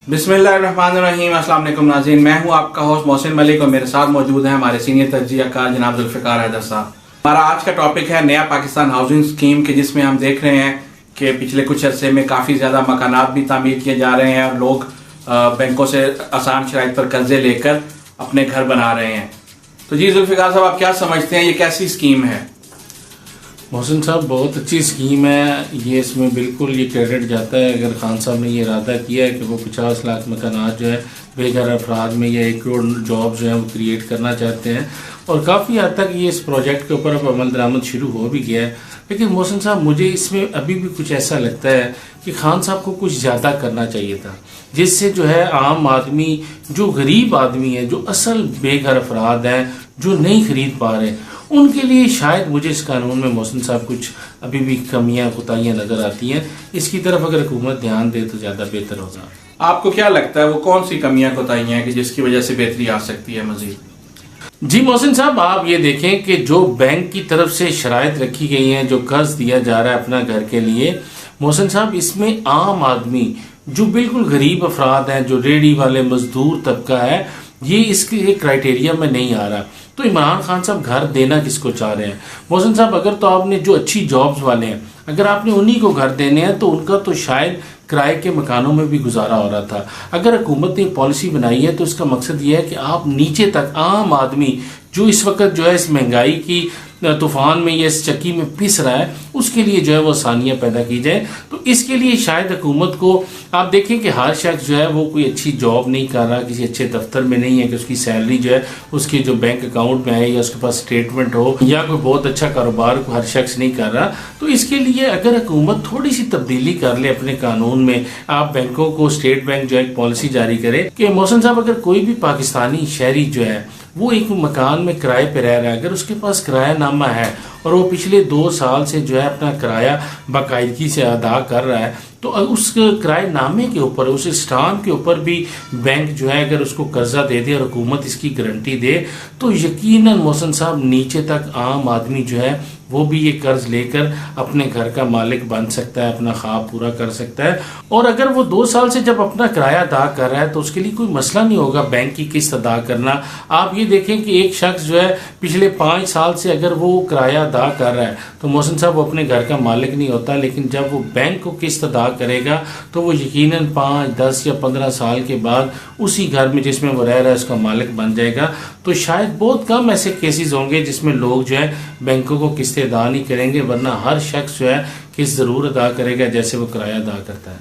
बिस्मिल्लाहिर्रहमानिर्रहीम। अस्सलाम वालेकुम नाज़रीन, मैं हूं आपका होस्ट मोहसिन मलिक और मेरे साथ मौजूद हैं हमारे सीनियर तज्ज़ियाकार जनाब जुल्फ़िकार हैदर साहब। हमारा आज का टॉपिक है नया पाकिस्तान हाउसिंग स्कीम के, जिसमें हम देख रहे हैं कि पिछले कुछ अरसे में काफ़ी ज़्यादा मकानात भी तामीर किए जा रहे हैं और लोग बैंकों से आसान शराइत पर कर्जे लेकर अपने घर बना रहे हैं। तो जी जुल्फ़िकार साहब, आप क्या समझते हैं, ये कैसी स्कीम है? मोहसिन साहब, बहुत अच्छी स्कीम है ये। इसमें बिल्कुल ये क्रेडिट जाता है अगर खान साहब ने ये इरादा किया है कि वो 50 लाख मकानात जो है बेघर अफराद में या 1 करोड़ जॉब जो है वो क्रिएट करना चाहते हैं, और काफ़ी हद तक ये इस प्रोजेक्ट के ऊपर अब अमल दरामद शुरू हो भी गया है। लेकिन मोहसिन साहब, मुझे इसमें अभी भी कुछ ऐसा लगता है कि खान साहब को कुछ ज़्यादा करना चाहिए था, जिससे जो है आम आदमी, जो गरीब आदमी है, जो असल बेघर अफराद हैं, जो नहीं खरीद पा रहे, उनके लिए शायद मुझे इस कानून में मोहसिन साहब कुछ अभी भी कमियां कोताहियां नज़र आती हैं। इसकी तरफ अगर हुकूमत ध्यान दे तो ज़्यादा बेहतर होगा। आपको क्या लगता है वो कौन सी कमियां कोताहियां हैं कि जिसकी वजह से बेहतरी आ सकती है मजीद? जी मोहसिन साहब, आप ये देखें कि जो बैंक की तरफ से शराइत रखी गई हैं, जो कर्ज दिया जा रहा है अपना घर के लिए, मोहसिन साहब, इसमें आम आदमी जो बिल्कुल गरीब अफराद हैं, जो रेडी वाले मजदूर तबका है, ये इसके क्राइटेरिया में नहीं आ रहा। तो इमरान खान साहब घर देना किसको चाह रहे हैं? मोहसिन साहब, अगर तो आपने जो अच्छी जॉब्स वाले हैं, अगर आपने उन्हीं को घर देने हैं तो उनका तो शायद किराए के मकानों में भी गुजारा हो रहा था। अगर हुकूमत ने पॉलिसी बनाई है तो इसका मकसद ये है कि आप नीचे तक आम आदमी जो इस वक्त जो है इस महंगाई की तूफान में या इस चक्की में पिस रहा है, उसके लिए जो है वो आसानियाँ पैदा की जाए। तो इसके लिए शायद हुकूमत को, आप देखें कि हर शख्स जो है वो कोई अच्छी जॉब नहीं कर रहा, किसी अच्छे दफ्तर में नहीं है कि उसकी सैलरी जो है उसके जो बैंक अकाउंट में आए या उसके पास स्टेटमेंट हो, या कोई बहुत अच्छा कारोबार को हर शख्स नहीं कर रहा। तो इसके लिए अगर हुकूमत थोड़ी सी तब्दीली कर ले अपने कानून में, आप बैंकों को, स्टेट बैंक जो है एक पॉलिसी जारी करे कि मोहसिन साहब, अगर कोई भी पाकिस्तानी शहरी जो है वो एक मकान में किराए पे रह रहा है, अगर उसके पास किराया नामा है और वो पिछले 2 साल से जो है अपना किराया बाकायदगी से अदा कर रहा है, तो उस किराए नामे के ऊपर, उस स्टाम्प के ऊपर भी बैंक जो है अगर उसको कर्जा दे दे और हुकूमत इसकी गारंटी दे, तो यकीनन मोहसिन साहब नीचे तक आम आदमी जो है वो भी ये कर्ज लेकर अपने घर का मालिक बन सकता है, अपना ख्वाब पूरा कर सकता है। और अगर वो 2 साल से जब अपना किराया अदा कर रहा है तो उसके लिए कोई मसला नहीं होगा बैंक की किस्त अदा करना। आप ये देखें कि एक शख्स जो है पिछले 5 साल से अगर वो किराया अदा कर रहा है तो मोहसिन साहब वो अपने घर का मालिक नहीं होता, लेकिन जब वो बैंक को किस्त अदा करेगा तो वो यकीनन 5, 10 या 15 साल के बाद उसी घर में जिसमें वो रह रहा है उसका मालिक बन जाएगा। तो शायद बहुत कम ऐसे केसेस होंगे जिसमें लोग जो है बैंकों को किस्तें अदा नहीं करेंगे, वरना हर शख्स जो है किस्त जरूर अदा करेगा जैसे वो किराया अदा करता है।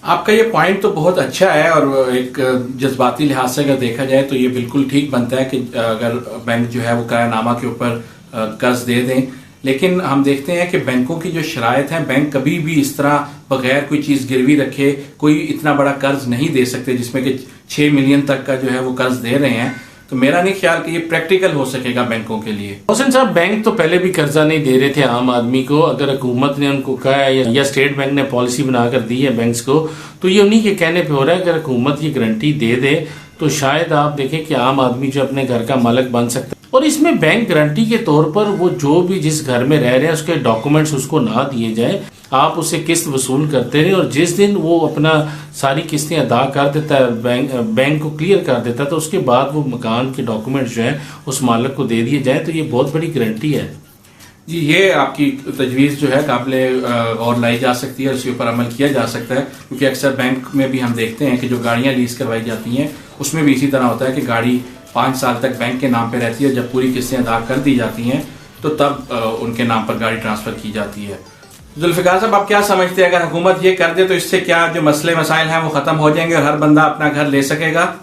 आपका ये पॉइंट तो बहुत अच्छा है और एक जज्बाती लिहाज से अगर देखा जाए तो ये बिल्कुल ठीक बनता है कि अगर बैंक जो है वो किरायानामा के ऊपर कर्ज दे दें। लेकिन हम देखते हैं कि बैंकों की जो शराइत हैं, बैंक कभी भी इस तरह बगैर कोई चीज़ गिरवी रखे कोई इतना बड़ा कर्ज नहीं दे सकते जिसमें कि 6 मिलियन तक का जो है वो कर्ज दे रहे हैं। तो मेरा नहीं ख्याल कि ये प्रैक्टिकल हो सकेगा बैंकों के लिए। मोहसिन साहब, बैंक तो पहले भी कर्जा नहीं दे रहे थे आम आदमी को। अगर हुकूमत ने उनको कहा है या स्टेट बैंक ने पॉलिसी बनाकर दी है बैंक्स को, तो ये उन्हीं के कहने पे हो रहा है। अगर हुकूमत ये गारंटी दे दे तो शायद आप देखें कि आम आदमी जो अपने घर का मालिक बन सकता है। और इसमें बैंक गारंटी के तौर पर वो जो भी जिस घर में रह रहे हैं उसके डॉक्यूमेंट्स उसको ना दिए जाए, आप उससे किस्त वसूल करते रहे, और जिस दिन वो अपना सारी किस्तें अदा कर देता है, बैंक को क्लियर कर देता है, तो उसके बाद वो मकान के डॉक्यूमेंट्स जो है उस मालिक को दे दिए जाए। तो ये बहुत बड़ी गारंटी है। जी, ये आपकी तजवीज़ जो है काबिले गौर लाई जा सकती है, उसके ऊपर अमल किया जा सकता है। क्योंकि अक्सर बैंक में भी हम देखते हैं कि जो गाड़ियाँ लीज करवाई जाती हैं उसमें भी इसी तरह होता है कि गाड़ी 5 साल तक बैंक के नाम पे रहती है। जब पूरी किस्तें अदा कर दी जाती हैं तो तब उनके नाम पर गाड़ी ट्रांसफ़र की जाती है। जुल्फ़िकार साहब, आप क्या समझते हैं, अगर हुकूमत ये कर दे तो इससे क्या जो मसले मसाइल हैं वो ख़त्म हो जाएंगे और हर बंदा अपना घर ले सकेगा?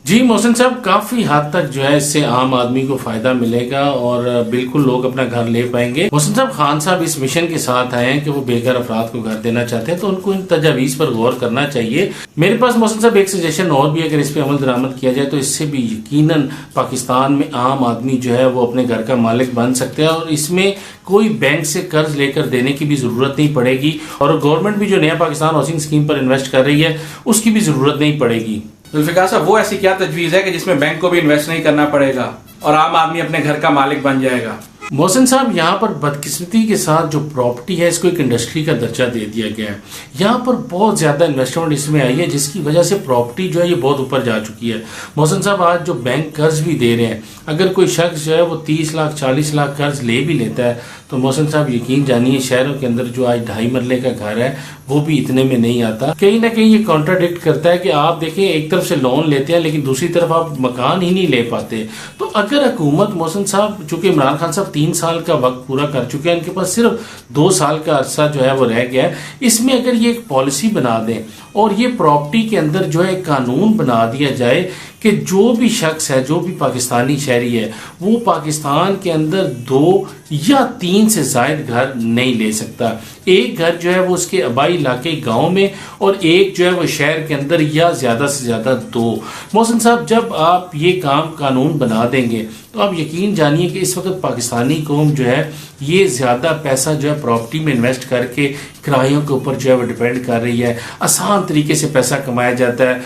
जी मोहसिन साहब, काफ़ी हद तक जो है इससे आम आदमी को फ़ायदा मिलेगा और बिल्कुल लोग अपना घर ले पाएंगे। मोहसिन साहब, खान साहब इस मिशन के साथ आए हैं कि वो बेघर अफराद को घर देना चाहते हैं, तो उनको इन तजावीज़ पर गौर करना चाहिए। मेरे पास मोहसिन साहब एक सजेशन और भी, अगर इस पर अमल दरामद किया जाए तो इससे भी यकीनन पाकिस्तान में आम आदमी जो है वो अपने घर का मालिक बन सकते हैं, और इसमें कोई बैंक से कर्ज लेकर देने की भी ज़रूरत नहीं पड़ेगी, और गवर्नमेंट भी जो नया पाकिस्तान हाउसिंग स्कीम पर इन्वेस्ट कर रही है उसकी भी ज़रूरत नहीं पड़ेगी। जुल्फ़िकार साहब, वो ऐसी क्या तजवीज़ है कि जिसमें बैंक को भी इन्वेस्ट नहीं करना पड़ेगा और आम आदमी अपने घर का मालिक बन जाएगा? मोहसिन साहब, यहाँ पर बदकिस्मती के साथ जो प्रॉपर्टी है इसको एक इंडस्ट्री का दर्जा दे दिया गया है। यहाँ पर बहुत ज़्यादा इन्वेस्टमेंट इसमें आई है, जिसकी वजह से प्रॉपर्टी जो है ये बहुत ऊपर जा चुकी है। मोहसिन साहब, आज जो बैंक कर्ज भी दे रहे हैं, अगर कोई शख्स जो है वो 30 लाख 40 लाख कर्ज ले भी लेता है तो मोहसिन साहब यकीन जानिए शहरों के अंदर जो आज 2.5 मरले का घर है वो भी इतने में नहीं आता। कहीं ना कहीं ये कॉन्ट्राडिक्ट करता है कि आप देखें, एक तरफ से लोन लेते हैं लेकिन दूसरी तरफ आप मकान ही नहीं ले पाते। तो अगर हुकूमत, मोहसिन साहब, चूंकि इमरान खान साहब 3 साल का वक्त पूरा कर चुके हैं, इनके पास सिर्फ 2 साल का अरसा जो है वो रह गया है, इसमें अगर ये एक पॉलिसी बना दें और ये प्रॉपर्टी के अंदर जो है कानून बना दिया जाए कि जो भी शख्स है, जो भी पाकिस्तानी शहरी है, वो पाकिस्तान के अंदर 2 या 3 से ज़ायद घर नहीं ले सकता। एक घर जो है वो उसके आबाई इलाके गांव में और एक जो है वो शहर के अंदर, या ज़्यादा से ज़्यादा 2। मोहसिन साहब, जब आप ये काम कानून बना देंगे तो आप यकीन जानिए कि इस वक्त पाकिस्तानी कौम जो है ये ज़्यादा पैसा जो है प्रॉपर्टी में इन्वेस्ट करके किरायों के ऊपर जो है वो डिपेंड कर रही है। आसान तरीके से पैसा कमाया जाता है,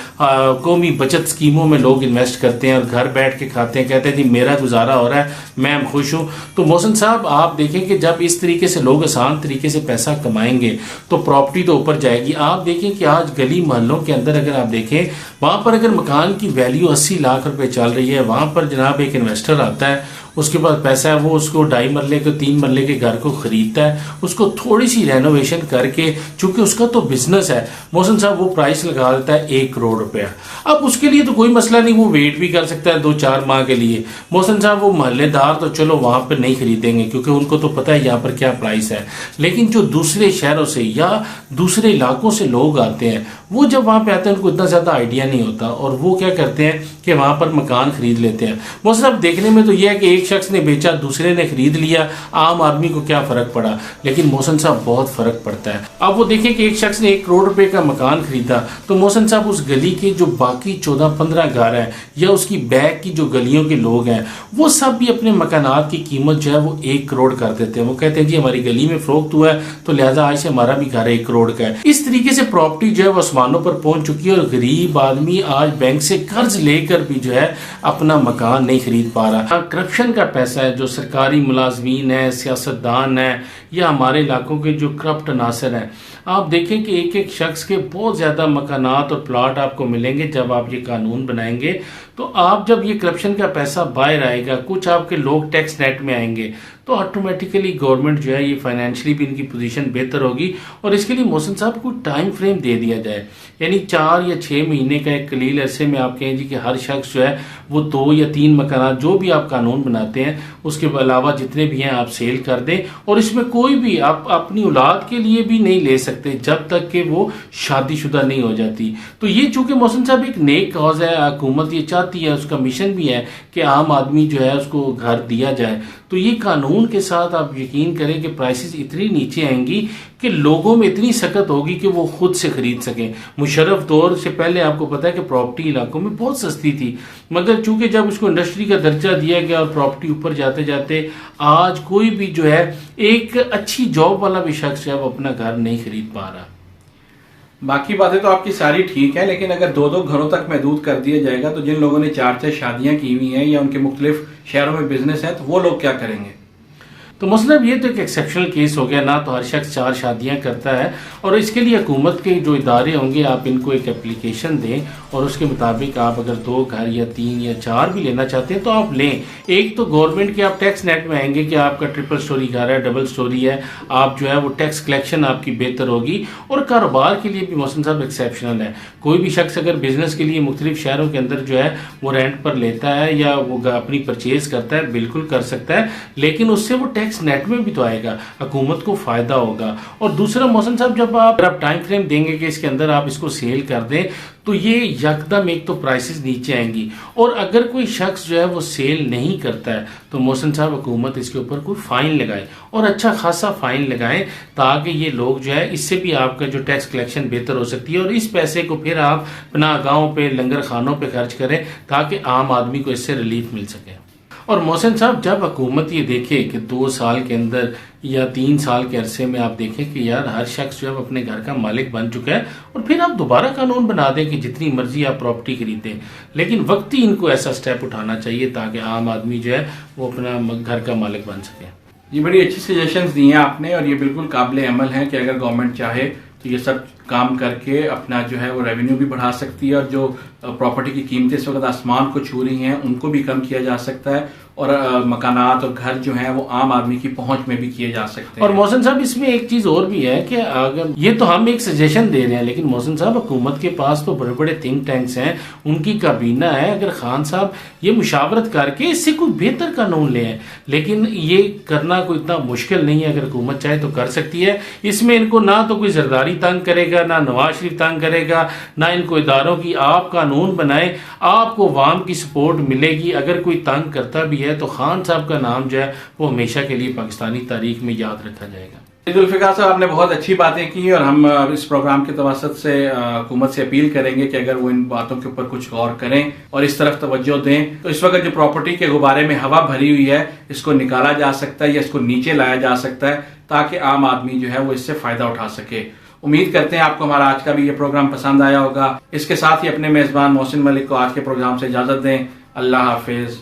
कौमी बचत स्कीमों में लोग इन्वेस्ट करते हैं और घर बैठ के खाते हैं, कहते हैं जी मेरा गुजारा हो रहा है, मैं खुश हूँ। तो मोहसिन साहब, आप देखें कि जब इस तरीके से लोग आसान तरीके से पैसा कमाएंगे तो प्रॉपर्टी तो ऊपर जाएगी। आप देखें कि आज गली मोहल्लों के अंदर अगर आप देखें, वहाँ पर अगर मकान की वैल्यू 80 लाख रुपए चल रही है, वहाँ पर जनाब एक इन्वेस्टर आता है, उसके पास पैसा है, वो उसको 2.5 मरले के 3 मरले के घर को खरीदता है, उसको थोड़ी सी रेनोवेशन करके, चूंकि उसका तो बिजनेस है मोहसिन साहब, वो प्राइस लगा देता है 1 करोड़ रुपया। अब उसके लिए तो कोई मसला नहीं, वो वेट भी कर सकता है 2-4 माह के लिए। मोहसिन साहब, वो मोहल्लेदार तो चलो वहां पर नहीं खरीदेंगे क्योंकि उनको तो पता है यहाँ पर क्या प्राइस है, लेकिन जो दूसरे शहरों से या दूसरे इलाकों से लोग आते हैं, वो जब वहां पे आते हैं उनको इतना ज्यादा आइडिया नहीं होता और वो क्या करते हैं कि वहां पर मकान खरीद लेते हैं। मोहसिन साहब, देखने में तो यह है कि एक शख्स ने बेचा, दूसरे ने खरीद लिया, आम आदमी को क्या फर्क पड़ा, लेकिन मोहसिन साहब बहुत फर्क पड़ता है। अब वो देखें कि एक शख्स ने 1 करोड़ रुपए का मकान खरीदा, तो मोहसिन साहब उस गली के जो बाकी 14-15 घर हैं या उसकी बैक की जो गलियों के लोग हैं, वो सब भी अपने मकानात की कीमत जो है वो 1 करोड़ कर देते हैं। वो कहते हैं जी हमारी गली में फरोख्त हुआ है तो लिहाजा आज से हमारा भी घर 1 करोड़ का है। इस तरीके से प्रॉपर्टी जो है वो आसमानों पर पहुंच चुकी है और गरीब आदमी आज बैंक से कर्ज लेकर भी जो है अपना मकान नहीं खरीद पा रहा। करप्शन का पैसा है, जो सरकारी मुलाजमीन है, सियासतदान है या हमारे इलाकों के जो करप्ट अनासर हैं, आप देखें कि एक एक शख्स के बहुत ज़्यादा मकानात और प्लाट आपको मिलेंगे जब आप ये कानून बनाएंगे। तो आप जब ये करप्शन का पैसा बाहर आएगा, कुछ आपके लोग टैक्स नेट में आएंगे, तो ऑटोमेटिकली गवर्नमेंट जो है ये फाइनेंशियली भी इनकी पोजीशन बेहतर होगी। और इसके लिए मोहसिन साहब को टाइम फ्रेम दे दिया जाए, यानी 4 या 6 महीने का एक कलील अरसे में आप कहें जी कि हर शख्स जो है वो 2 या 3 मकान, जो भी आप कानून बनाते हैं उसके अलावा जितने भी हैं आप सेल कर दें। और इसमें कोई भी आप अपनी औलाद के लिए भी नहीं ले सकते जब तक कि वो शादीशुदा नहीं हो जाती। तो ये चूंकि मोहसिन साहब एक नेक कॉज है, हुकूमत ये चाहती है, उसका मिशन भी है कि आम आदमी जो है उसको घर दिया जाए, तो ये कानून के साथ आप यकीन करें कि प्राइसेस इतनी नीचे आएंगी कि लोगों में इतनी सकत होगी कि वो खुद से खरीद सकें। मुशर्रफ दौर से पहले आपको पता है कि प्रॉपर्टी इलाकों में बहुत सस्ती थी, मगर चूंकि जब उसको इंडस्ट्री का दर्जा दिया गया और प्रॉपर्टी ऊपर जाते जाते आज कोई भी जो है एक अच्छी जॉब वाला भी शख्स है वो अपना घर नहीं खरीद पा रहा। बाकी बातें तो आपकी सारी ठीक है, लेकिन अगर 2-2 घरों तक महदूद कर दिया जाएगा तो जिन लोगों ने 4-4 शादियां की हुई हैं या उनके मुख्तलिफ शहरों में बिजनेस है, तो वो लोग क्या करेंगे? तो मतलब ये तो एक एक्सेप्शनल केस हो गया ना, तो हर शख्स 4 शादियां करता है और इसके लिए हुकूमत के जो इदारे होंगे आप इनको एक एप्लीकेशन दें और उसके मुताबिक आप अगर 2 घर या 3 या 4 भी लेना चाहते हैं तो आप लें। एक तो गवर्नमेंट के आप टैक्स नेट में आएंगे कि आपका ट्रिपल स्टोरी घर है, डबल स्टोरी है, आप जो है वो टैक्स कलेक्शन आपकी बेहतर होगी। और कारोबार के लिए भी मोहसिन साहब एक्सेप्शनल है, कोई भी शख्स अगर बिजनेस के लिए मुख्तलिफ शहरों के अंदर जो है वो रेंट पर लेता है या वो अपनी परचेज करता है, बिल्कुल कर सकता है, लेकिन उससे वो टैक्स नेट में भी तो आएगा, हुकूमत को फायदा होगा। और दूसरा मोहसिन साहब, जब आप टाइम फ्रेम देंगे कि इसके अंदर आप इसको सेल कर दें तो ये यकदम एक तो प्राइसेस नीचे आएंगी, और अगर कोई शख्स जो है वो सेल नहीं करता है तो मोहसिन साहब हुकूमत इसके ऊपर कोई फाइन लगाए और अच्छा खासा फाइन लगाएं, ताकि ये लोग जो है इससे भी आपका जो टैक्स कलेक्शन बेहतर हो सकती है और इस पैसे को फिर आप पनाहगाहों पे, लंगर खानों पे खर्च करें ताकि आम आदमी को इससे रिलीफ मिल सके। और मोहसिन साहब, जब हुकूमत ये देखे कि 2 साल के अंदर या 3 साल के अरसे में आप देखें कि यार हर शख्स जो है अपने घर का मालिक बन चुका है, और फिर आप दोबारा कानून बना दें कि जितनी मर्जी आप प्रॉपर्टी खरीदें, लेकिन वक्त ही इनको ऐसा स्टेप उठाना चाहिए ताकि आम आदमी जो है वो अपना घर का मालिक बन सके। ये बड़ी अच्छी सजेशंस दी हैं आपने, और ये बिल्कुल काबिल अमल है कि अगर गवर्नमेंट चाहे तो ये सब काम करके अपना जो है वो रेवेन्यू भी बढ़ा सकती है, और जो प्रॉपर्टी की कीमतें इस वक्त आसमान को छू रही हैं उनको भी कम किया जा सकता है, और मकानात और घर जो हैं वो आम आदमी की पहुंच में भी किए जा सकते हैं। और मोहसिन साहब, इसमें एक चीज और भी है कि अगर ये तो हम एक सजेशन दे रहे हैं, लेकिन मोहसिन साहब हुकूमत के पास तो बड़े बड़े थिंक टैंक्स हैं, उनकी काबीना है। अगर खान साहब ये मुशावरत करके इससे कोई बेहतर कानून ले आए, लेकिन ये करना कोई इतना मुश्किल नहीं है, अगर हुकूमत चाहे तो कर सकती है। इसमें इनको ना तो कोई जरदारी तंग करेगा, ना नवाज शरीफ तंग करेगा, ना इनको इदारों की। आप कानून बनाए, आपको अवाम की सपोर्ट मिलेगी। अगर कोई तंग करता भी है तो खान साहब का नाम जो है वो हमेशा के लिए पाकिस्तानी तारीख में याद रखा जाएगा। जुल्फिकार साहब, आपने बहुत अच्छी बातें की, और हम इस प्रोग्राम के तवसत से हुकूमत से अपील करेंगे कि अगर वो इन बातों के ऊपर कुछ गौर करें और इस तरफ तवज्जो दें, तो इस वक्त जो प्रॉपर्टी के गुब्बारे में हवा भरी हुई है इसको निकाला जा सकता है या इसको नीचे लाया जा सकता है, ताकि आम आदमी जो है वो इससे फायदा उठा सके। उम्मीद करते हैं आपको हमारा आज का भी ये प्रोग्राम पसंद आया होगा। इसके साथ ही अपने मेजबान मोहसिन मलिक को आज के प्रोग्राम से इजाजत दें। अल्लाह हाफिज।